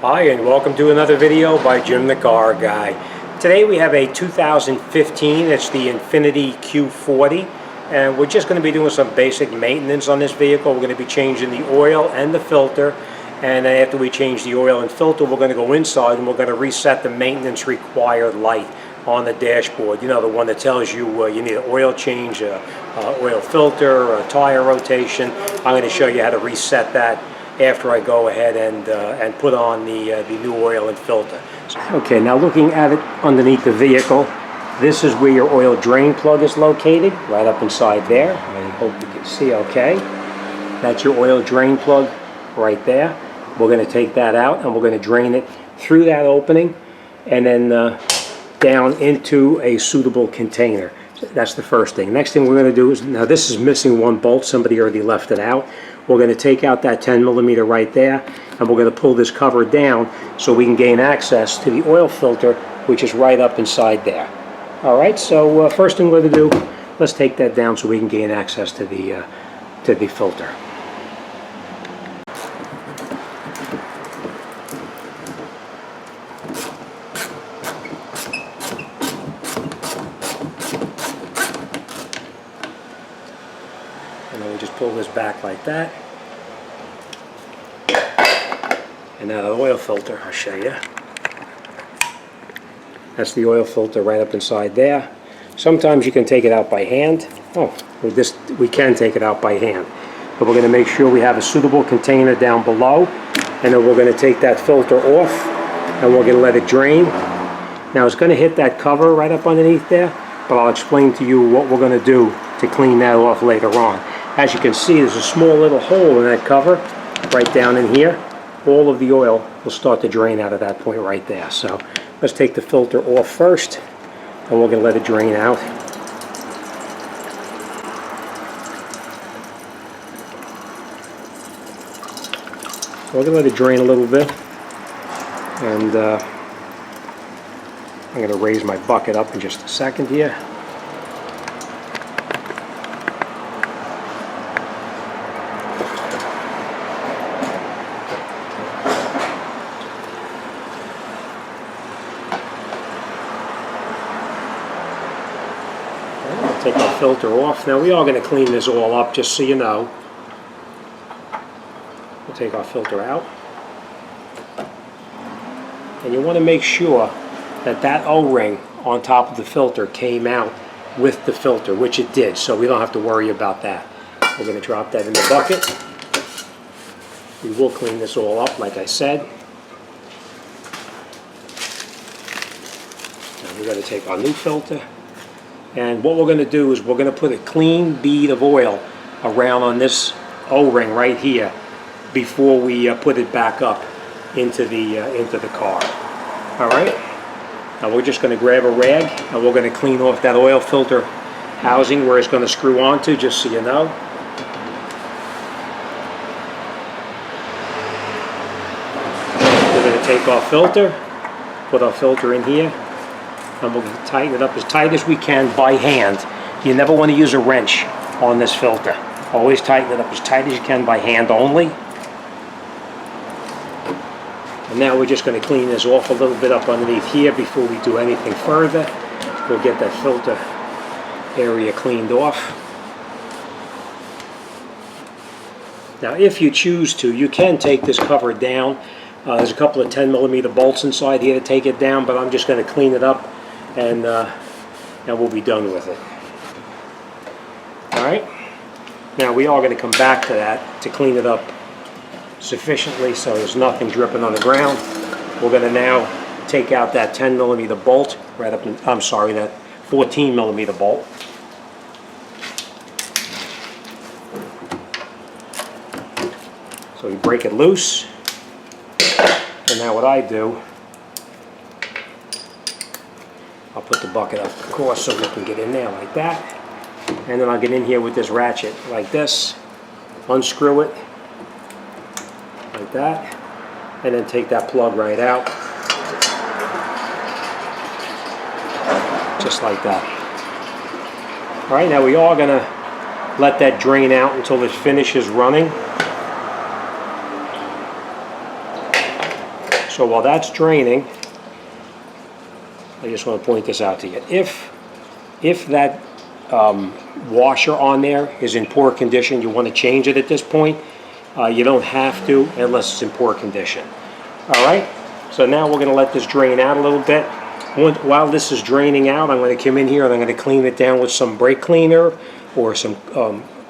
Hi, and welcome to another video by Jim the Car Guy. Today we have a 2015, it's the Infiniti Q40, and we're just going to be doing some basic maintenance on this vehicle. We're going to be changing the oil and the filter, and then after we change the oil and filter, we're going to go inside and we're going to reset the maintenance required light on the dashboard. You know, the one that tells you you need an oil change, oil filter, a tire rotation. I'm going to show you how to reset that after I go ahead and put on the new oil and filter. Okay, now looking at it underneath the vehicle, this is where your oil drain plug is located, right up inside there. I hope you can see okay. That's your oil drain plug right there. We're going to take that out and we're going to drain it through that opening and then down into a suitable container. So that's the first thing. Next thing we're going to do is, now this is missing one bolt, somebody already left it out. We're going to take out that 10 millimeter right there, and we're going to pull this cover down so we can gain access to the oil filter, which is right up inside there. All right, so first thing we're going to do, let's take that down so we can gain access to the filter. And then we just pull this back like that. And now the oil filter, I'll show you. That's the oil filter right up inside there. Sometimes you can take it out by hand. Oh, we can take it out by hand. But we're going to make sure we have a suitable container down below. And then we're going to take that filter off and we're going to let it drain. Now it's going to hit that cover right up underneath there, but I'll explain to you what we're going to do to clean that off later on. As you can see, there's a small little hole in that cover right down in here. All of the oil will start to drain out of that point right there. So let's take the filter off first, and we're going to let it drain out. So we're going to let it drain a little bit, and I'm going to raise my bucket up in just a second here. Take our filter off. Now we are going to clean this all up, just so you know. We'll take our filter out. And you want to make sure that that O-ring on top of the filter came out with the filter, which it did, so we don't have to worry about that. We're going to drop that in the bucket. We will clean this all up, like I said. Now we're going to take our new filter. And what we're going to do is we're going to put a clean bead of oil around on this O-ring right here before we put it back up into the car. All right. Now we're just going to grab a rag and we're going to clean off that oil filter housing where it's going to screw onto, just so you know. We're going to take our filter, put our filter in here. And we'll tighten it up as tight as we can by hand. You never want to use a wrench on this filter. Always tighten it up as tight as you can by hand only. And now we're just going to clean this off a little bit up underneath here before we do anything further. We'll get that filter area cleaned off. Now if you choose to, you can take this cover down. There's a couple of 10 millimeter bolts inside here to take it down, but I'm just going to clean it up and we'll be done with it. Alright, now we are going to come back to that to clean it up sufficiently so there's nothing dripping on the ground. We're going to now take out that 10 millimeter bolt right up in, I'm sorry, that 14 millimeter bolt. So we break it loose, and now what I do, I'll put the bucket up, of course, so we can get in there like that. And then I'll get in here with this ratchet like this, unscrew it like that, and then take that plug right out, just like that. All right, now we are going to let that drain out until it finishes running. So while that's draining, I just want to point this out to you. If that washer on there is in poor condition, you want to change it at this point. You don't have to unless it's in poor condition. All right, so now we're going to let this drain out a little bit. While this is draining out, I'm going to come in here and I'm going to clean it down with some brake cleaner or some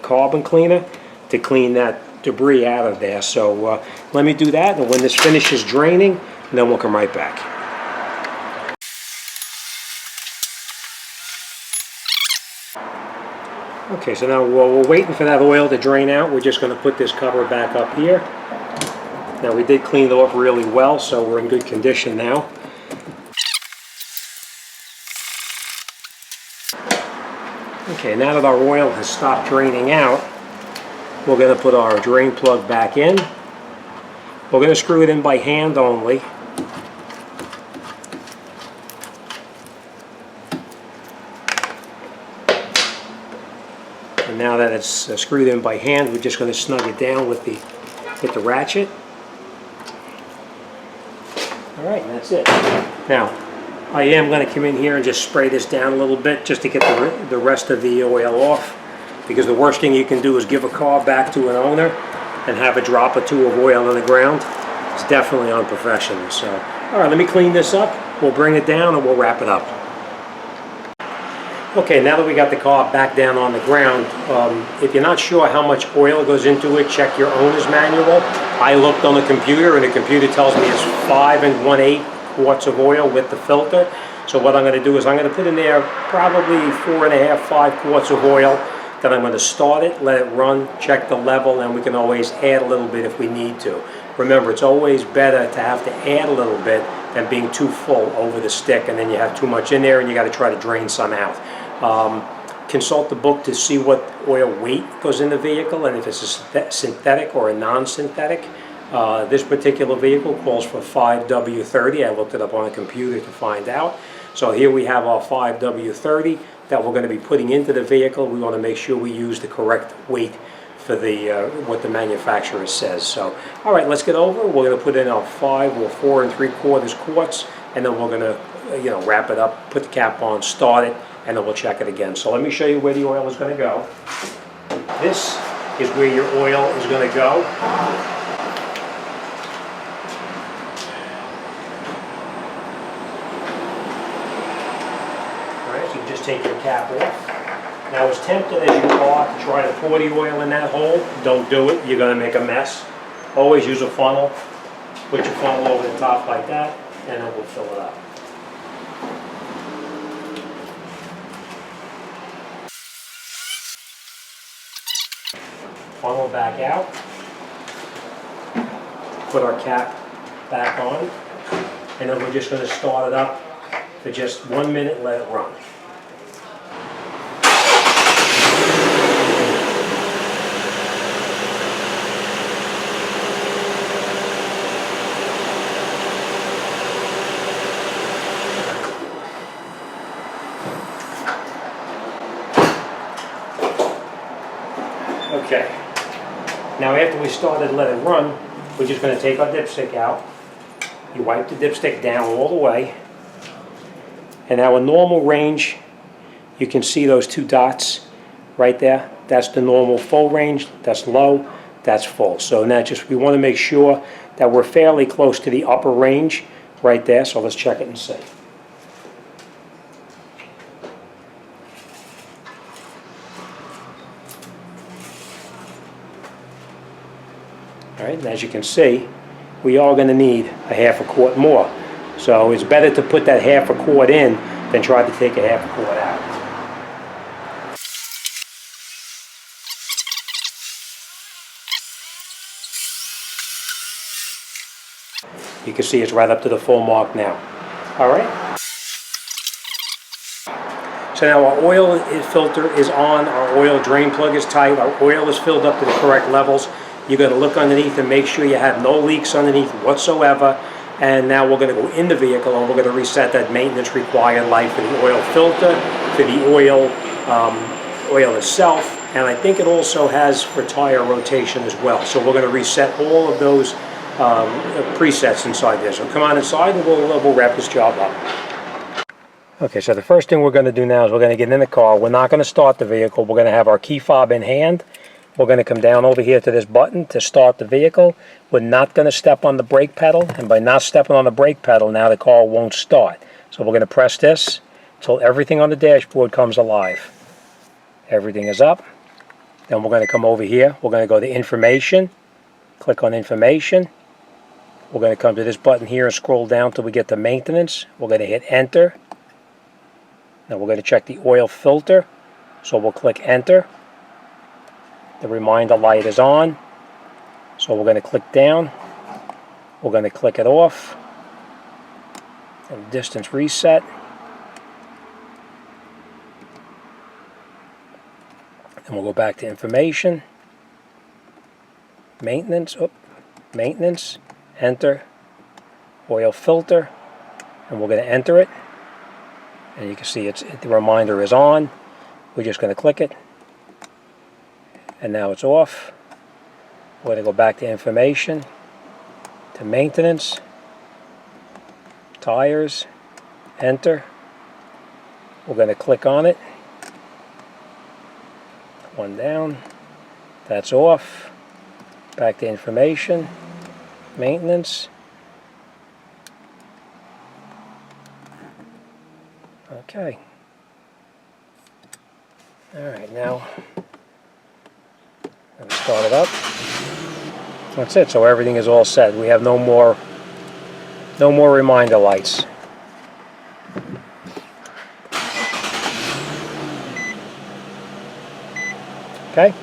carbon cleaner to clean that debris out of there. So let me do that, and when this finishes draining, then we'll come right back. Okay, so now while we're waiting for that oil to drain out, we're just going to put this cover back up here. Now we did clean it off really well, so we're in good condition now. Okay, now that our oil has stopped draining out, we're going to put our drain plug back in. We're going to screw it in by hand only. And now that it's screwed in by hand, we're just going to snug it down with the ratchet. All right, and that's it. Now, I am going to come in here and just spray this down a little bit just to get the rest of the oil off, because the worst thing you can do is give a car back to an owner and have a drop or two of oil on the ground. It's definitely unprofessional. So, all right, let me clean this up. We'll bring it down and we'll wrap it up. Okay, now that we got the car back down on the ground, if you're not sure how much oil goes into it, check your owner's manual. I looked on the computer, and the computer tells me it's 5 1/8 quarts of oil with the filter. So what I'm going to do is I'm going to put in there probably 4 1/2, 5 quarts of oil. Then I'm going to start it, let it run, check the level, and we can always add a little bit if we need to. Remember, it's always better to have to add a little bit than being too full over the stick, and then you have too much in there and you got to try to drain some out. Consult the book to see what oil weight goes in the vehicle and if it's a synthetic or a non-synthetic. This particular vehicle calls for 5W30. I looked it up on a computer to find out. So here we have our 5W30 that we're going to be putting into the vehicle. We want to make sure we use the correct weight for the what the manufacturer says. So, all right, let's get over. We're going to put in our 5 or 4 3/4 quarts, and then we're going to wrap it up, put the cap on, start it, and then we'll check it again. So let me show you where the oil is going to go. This is where your oil is going to go. Just take your cap off. Now, as tempted as you are to try to pour the oil in that hole, don't do it. You're going to make a mess. Always use a funnel. Put your funnel over the top like that, and then we'll fill it up. Funnel back out. Put our cap back on, and then we're just going to start it up for just 1 minute, let it run. Okay, now after we started to let it run, we're just going to take our dipstick out. You wipe the dipstick down all the way. And now in normal range, you can see those 2 dots right there. That's the normal full range, that's low, that's full. So now we want to make sure that we're fairly close to the upper range right there. So let's check it and see. All right, and as you can see, we are going to need a 1/2 quart more. So it's better to put that 1/2 quart in than try to take a 1/2 quart out. You can see it's right up to the full mark now. All right. So now our oil filter is on, our oil drain plug is tight, our oil is filled up to the correct levels. You're going to look underneath and make sure you have no leaks underneath whatsoever. And now we're going to go in the vehicle and we're going to reset that maintenance required life for the oil filter, for the oil itself, and I think it also has for tire rotation as well. So we're going to reset all of those presets inside there. So come on inside and we'll wrap this job up. Okay, so the first thing we're going to do now is we're going to get in the car. We're not going to start the vehicle. We're going to have our key fob in hand. We're going to come down over here to this button to start the vehicle. We're not going to step on the brake pedal, and by not stepping on the brake pedal, now the car won't start. So we're going to press this until everything on the dashboard comes alive. Everything is up. Then we're going to come over here. We're going to go to Information. Click on Information. We're going to come to this button here and scroll down till we get to Maintenance. We're going to hit Enter. Now we're going to check the oil filter, so we'll click Enter. The reminder light is on, so we're going to click down. We're going to click it off, and distance reset. And we'll go back to Information, Maintenance, Maintenance, Enter, Oil filter, and we're going to enter it. And you can see the reminder is on. We're just going to click it. And now it's off. We're going to go back to Information, to Maintenance, Tires, Enter. We're going to click on it. One down. That's off. Back to Information, Maintenance. Okay. Alright, now let me start it up. That's it, so everything is all set. We have no more reminder lights. Okay?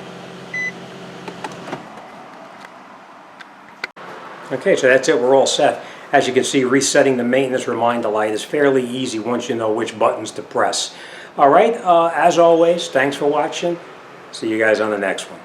Okay, so that's it, we're all set. As you can see, resetting the maintenance reminder light is fairly easy once you know which buttons to press. Alright, as always, thanks for watching. See you guys on the next one.